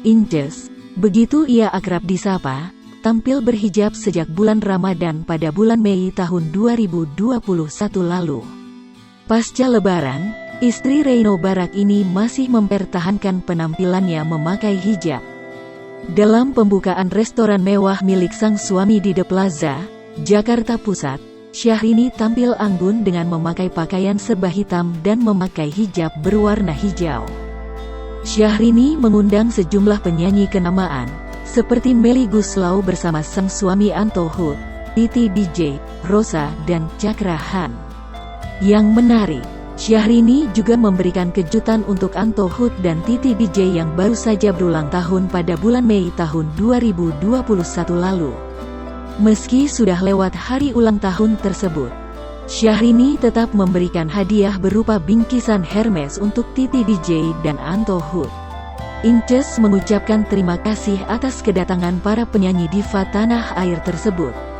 Inces, begitu ia akrab disapa, tampil berhijab sejak bulan Ramadan pada bulan Mei tahun 2021 lalu. Pasca Lebaran, istri Reino Barak ini masih mempertahankan penampilannya memakai hijab. Dalam pembukaan restoran mewah milik sang suami di The Plaza, Jakarta Pusat, Syahrini tampil anggun dengan memakai pakaian serba hitam dan memakai hijab berwarna hijau. Syahrini mengundang sejumlah penyanyi kenamaan, seperti Melly Goeslaw bersama sang suami Anto Hood, Titi DJ, Rosa, dan Cakra Khan. Yang menarik, Syahrini juga memberikan kejutan untuk Anto Hood dan Titi DJ yang baru saja berulang tahun pada bulan Mei tahun 2021 lalu. Meski sudah lewat hari ulang tahun tersebut, Syahrini tetap memberikan hadiah berupa bingkisan Hermes untuk Titi DJ dan Anto Hood. Inces mengucapkan terima kasih atas kedatangan para penyanyi diva tanah air tersebut.